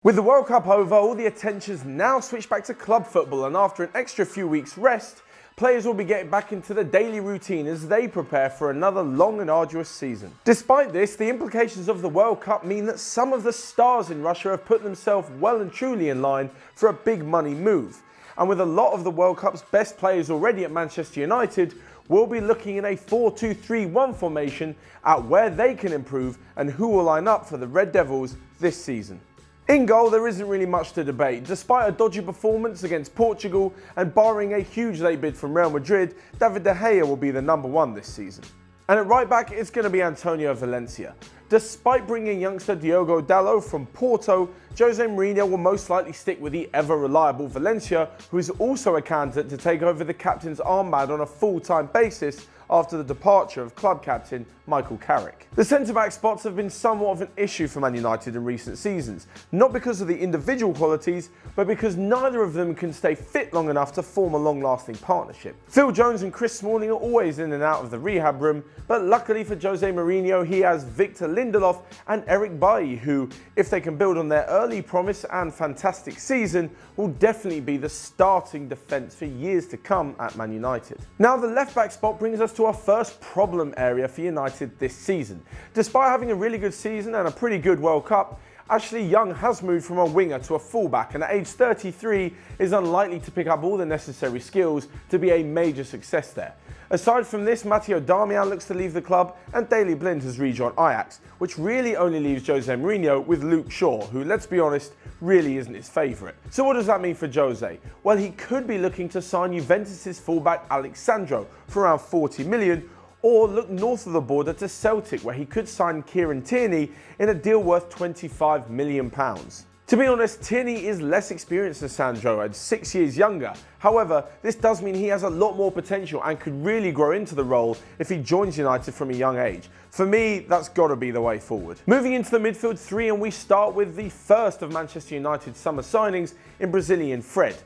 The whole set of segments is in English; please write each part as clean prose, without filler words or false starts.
With the World Cup over, all the attention's now switched back to club football, and after an extra few weeks rest, players will be getting back into the daily routine as they prepare for another long and arduous season. Despite this, the implications of the World Cup mean that some of the stars in Russia have put themselves well and truly in line for a big money move. And with a lot of the World Cup's best players already at Manchester United, we'll be looking in a 4-2-3-1 formation at where they can improve and who will line up for the Red Devils this season. In goal, there isn't really much to debate. Despite a dodgy performance against Portugal and barring a huge late bid from Real Madrid, David De Gea will be the #1 this season. And at right back, it's going to be Antonio Valencia. Despite bringing youngster Diogo Dalot from Porto, Jose Mourinho will most likely stick with the ever-reliable Valencia, who is also a candidate to take over the captain's armband on a full-time basis after the departure of club captain Michael Carrick. The centre-back spots have been somewhat of an issue for Man United in recent seasons, not because of the individual qualities, but because neither of them can stay fit long enough to form a long-lasting partnership. Phil Jones and Chris Smalling are always in and out of the rehab room, but luckily for Jose Mourinho, he has Victor Lindelof and Eric Bailly, who, if they can build on their early promise and fantastic season, will definitely be the starting defence for years to come at Man United. Now, the left-back spot brings us to our first problem area for United this season. Despite having a really good season and a pretty good World Cup, Ashley Young has moved from a winger to a fullback, and at age 33 is unlikely to pick up all the necessary skills to be a major success there. Aside from this, Matteo Darmian looks to leave the club, and Daley Blind has rejoined Ajax, which really only leaves Jose Mourinho with Luke Shaw, who, let's be honest, really isn't his favourite. So what does that mean for Jose? Well, he could be looking to sign Juventus' fullback Alex Sandro for around 40 million, or look north of the border to Celtic, where he could sign Kieran Tierney in a deal worth £25 million. To be honest, Tierney is less experienced than Sandro and 6 years younger. However, this does mean he has a lot more potential and could really grow into the role if he joins United from a young age. For me, that's got to be the way forward. Moving into the midfield three, and we start with the first of Manchester United's summer signings in Brazilian Fred.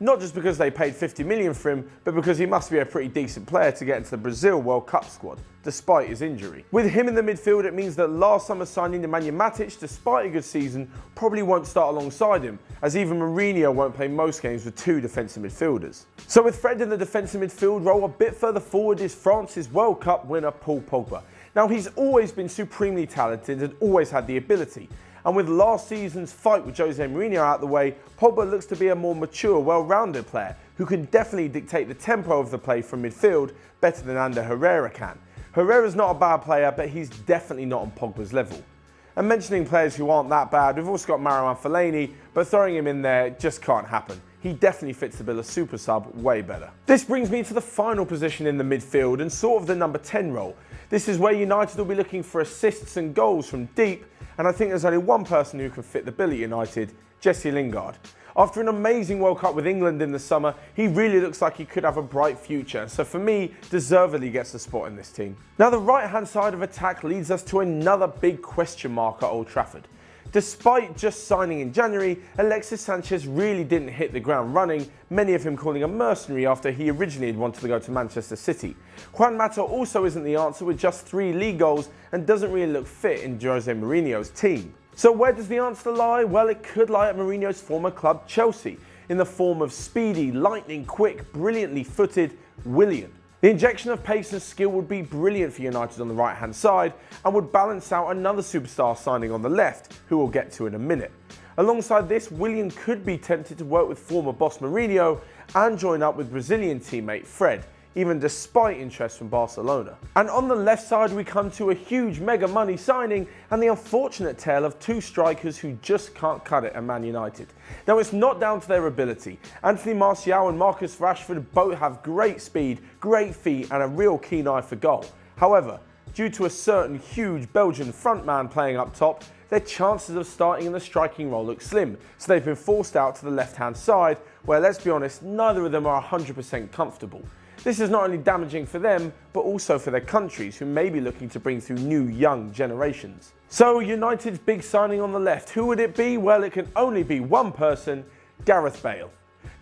Not just because they paid 50 million for him, but because he must be a pretty decent player to get into the Brazil World Cup squad, despite his injury. With him in the midfield, it means that last summer's signing Nemanja Matic, despite a good season, probably won't start alongside him, as even Mourinho won't play most games with two defensive midfielders. So with Fred in the defensive midfield role, a bit further forward is France's World Cup winner Paul Pogba. Now, he's always been supremely talented and always had the ability. And with last season's fight with Jose Mourinho out the way, Pogba looks to be a more mature, well-rounded player who can definitely dictate the tempo of the play from midfield better than Ander Herrera can. Herrera's not a bad player, but he's definitely not on Pogba's level. And mentioning players who aren't that bad, we've also got Marouane Fellaini, but throwing him in there just can't happen. He definitely fits the bill of super sub way better. This brings me to the final position in the midfield and sort of the number 10 role. This is where United will be looking for assists and goals from deep, and I think there's only one person who can fit the bill at United, Jesse Lingard. After an amazing World Cup with England in the summer, he really looks like he could have a bright future, so for me, deservedly gets a spot in this team. Now, the right-hand side of attack leads us to another big question mark at Old Trafford. Despite just signing in January, Alexis Sanchez really didn't hit the ground running, many of him calling a mercenary after he originally had wanted to go to Manchester City. Juan Mata also isn't the answer with just 3 league goals and doesn't really look fit in Jose Mourinho's team. So where does the answer lie? Well, it could lie at Mourinho's former club Chelsea, in the form of speedy, lightning quick, brilliantly footed Willian. The injection of pace and skill would be brilliant for United on the right-hand side and would balance out another superstar signing on the left, who we'll get to in a minute. Alongside this, Willian could be tempted to work with former boss Mourinho and join up with Brazilian teammate Fred, even despite interest from Barcelona. And on the left side, we come to a huge mega money signing and the unfortunate tale of 2 strikers who just can't cut it at Man United. Now, it's not down to their ability. Anthony Martial and Marcus Rashford both have great speed, great feet and a real keen eye for goal. However, due to a certain huge Belgian frontman playing up top, their chances of starting in the striking role look slim, so they've been forced out to the left-hand side, where, let's be honest, neither of them are 100% comfortable. This is not only damaging for them, but also for their countries, who may be looking to bring through new young generations. So United's big signing on the left, who would it be? Well, it can only be one person, Gareth Bale.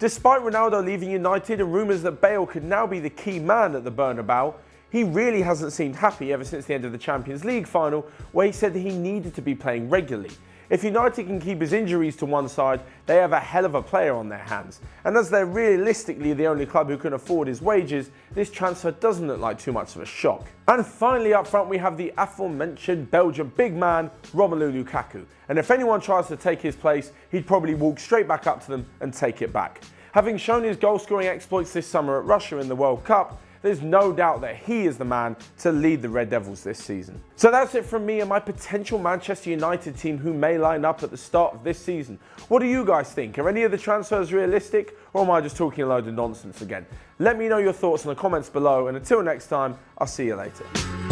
Despite Ronaldo leaving United and rumours that Bale could now be the key man at the Bernabeu, he really hasn't seemed happy ever since the end of the Champions League final, where he said that he needed to be playing regularly. If United can keep his injuries to one side, they have a hell of a player on their hands. And as they're realistically the only club who can afford his wages, this transfer doesn't look like too much of a shock. And finally up front we have the aforementioned Belgian big man, Romelu Lukaku. And if anyone tries to take his place, he'd probably walk straight back up to them and take it back. Having shown his goal-scoring exploits this summer at Russia in the World Cup, there's no doubt that he is the man to lead the Red Devils this season. So that's it from me and my potential Manchester United team who may line up at the start of this season. What do you guys think? Are any of the transfers realistic, or am I just talking a load of nonsense again? Let me know your thoughts in the comments below, and until next time, I'll see you later.